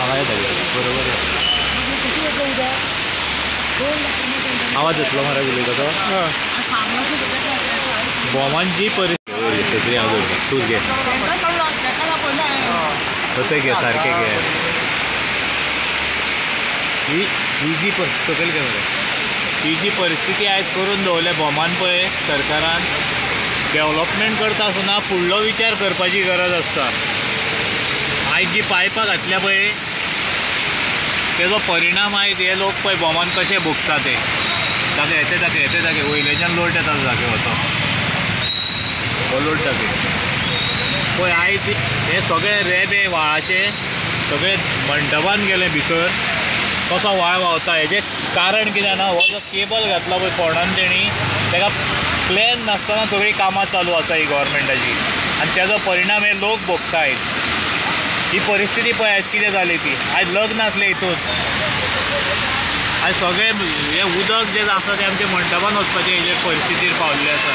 बरोबर आवाज येतलो मरे उलयता तो बॉमांची परिस्थिती हांव तूं घे तशें घे सारकें घे ही जी सकयल घे मरे ही जी परिस्थिती आयज करून दवरल्या बॉमान पळय सरकारान डेवलॉपमेंट करता आसतना फुडलो विचार करपाची गरज आसता। आयज जी पायपां घातल्या पळय तेजो परिणाम आयज हे लोक पळय बॉमान कशें भोगता ते येते जागे वयल्याच्यान लोट येता जागे वचो हो लोट जागे पळय आयज हे सगळे रेबे व्हाळाचे सगळे मंडपान गेले भितर कसो व्हाळ व्हांवता हेजें कारण कितें ना हो जो केबल घातला पळय कोणान तेणी तेका प्लॅन नासतना सगळीं कामां चालू आसा ही गव्हर्मेंटाची आनी तेजो परिणाम हे लोक भोगता आयज। ही परिस्थिती पळय आयज कितें जाली ती आयज लग्न आसलें हितून आयज सगळे हे उदक जें आसा तें आमच्या मंडपान वचपाचें हेजेर परिस्थितीर पावल्लें आसा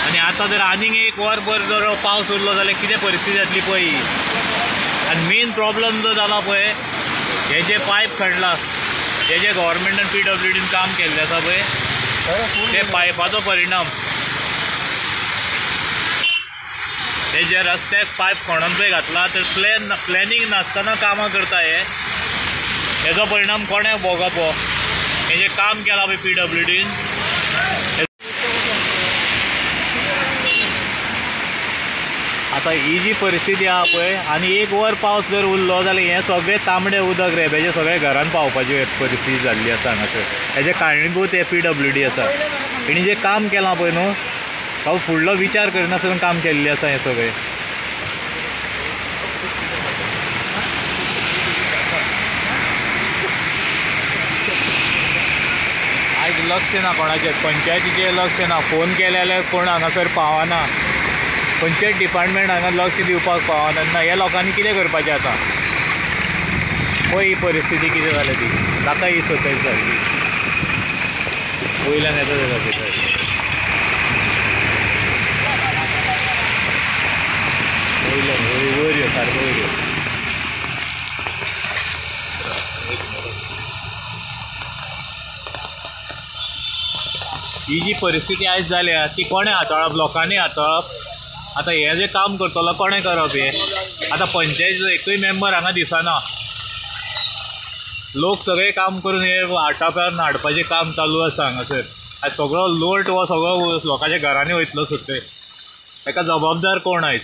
आनी आतां जर आनीक एक वरभर जर पावस उरलो जाल्यार कितें परिस्थिती जातली पळय ही। आनी मेन प्रॉब्लम जो जाला पळय हे जे पायप खणला हे जे गव्हर्मेंटान PWDन काम केल्लें आसा पळय ते पायपाचो परिणाम हे जे रस्त्याक पायप खणून पळय घातला तर प्लॅनिंग नासतना कामां करता हेजो परिणाम कोणें भोगप हो हे जे काम केलां पळय PWDन आतां ही जी परिस्थिती आहा पळय आनी एक वर पावस जर उरलो जाल्यार हें सगळें तांबडें उदक रेब्याचें सगळें घरान पावपाची परिस्थिती जाल्ली आसा हांगासर हेजें कारणीभूत हे PWD आसा। तेणी जें काम केलां पळय न्हू हांव फुडलो विचार करिनासतना काम केल्लें आसा हें सगळें। आयज लक्ष ना कोणाचें पंचायतीचें लक्ष ना फोन केले जाल्यार कोण हांगासर पावना पंचायत डिपार्टमेंट हांगा लक्ष दिवपाक पावना ना ह्या लोकांनी कितें करपाचें आतां पळय ही परिस्थिती कितें जाल्या ती जाता ही सकयल सारकी वयल्यान येता जाता वयर यो सारको वयर यो ही जी परिस्थिती आयज जाल्या ती कोणें हाताळप लोकांनी हाताळप आतां हें जें काम करतलो कोणें करप हें आतां पंचायतीचो एकूय मेंबर हांगा दिसना लोक सगळें काम करून हे वाटापान हाडपाचें काम चालू आसा हांगासर आयज सगळो लोट हो सगळो लोकांच्या घरांनी वयतलो सुट्टे ताका जबाबदार कोण आयज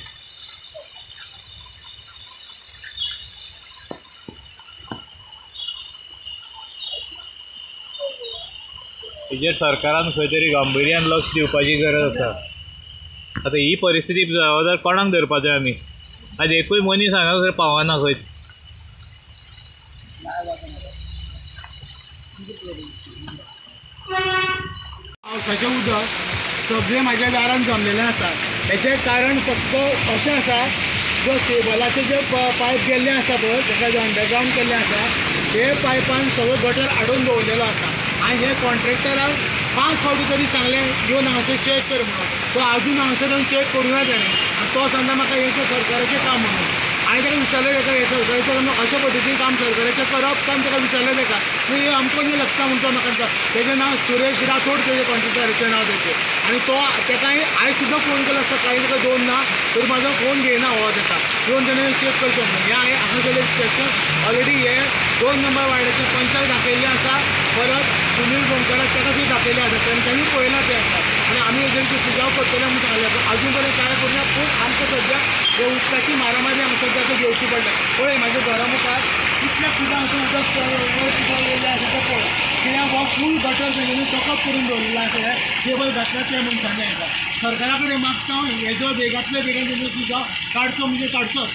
हेजेर सरकारान खंय तरी गांभीर्यान लक्ष दिवपाची गरज आसा। आतां ही परिस्थिती जबाबदार कोणाक धरपाचें आमी आयज एकूय मनीस हांगासर पावना खंय पावसाचें उदक सगळें म्हाज्या दारान जमलेलें आसा हेचें कारण फक्त अशें आसा जो केबलाचे जे पायप गेल्ले आसा पळय ताका जे अंडरग्रावंड केल्लें आसा हे पायपान सगळो गटर आडोवन दवरलेलो आसा आनी हे कॉन्ट्रॅक्टराक 5 फावटी तरी सांगलें येवन हांगासर चॅक कर म्हणून तो आजून हांगासर चॅक करूना ताणें आनी तो सांगता म्हाका हें सरकाराचें काम म्हणून आनी ताका विचारलें ताका हें सरकाराचें काम अशें पद्दतीन काम सरकाराचें करप काम ताका विचारलें ताका हे आमकां न्ही लागता म्हणटा म्हाका तेजें नांव सुरेश राठोड तेजें कॉन्ट्रॅक्टराचें नांव तेजें आनी तो ताकाय आयज सुद्दां फोन केलो आसता कांय ताका 2 ना तरी म्हाजो फोन घेयना हो ताका येवन ताणें चॅक करचें म्हणून हें हांगा केलें इन्स्पेक्शन ऑलरेडी हे 2 नंबर वार्डाचें पंचाक दाखयल्लें आसा परत सुनील गोमकाराक ताका सुद्दां दाखयल्लें आसा तांच्यांनी पळयलां तें आसा आनी आमी हेजेर सुजाव करतले म्हणून सांगलें आजून पर्यंत कांय करुना पूण आमकां सद्या हे उदकाची मारामारी हांगा सद्या घेवची पडटा पळय म्हाज्या घरा मुखार कितल्या फुटां हांगा उदक येयल्लें आसा तें पळय कित्याक हो फूल गटर तेजेनी सकप करून दवरिल्लो आसा हे केबल घातल्या त्या मनशांनी हाका सरकारा कडेन मागता हे जो बेगांतल्या बेगीन तेजो सुजाव काडचो म्हणजे काडचोच।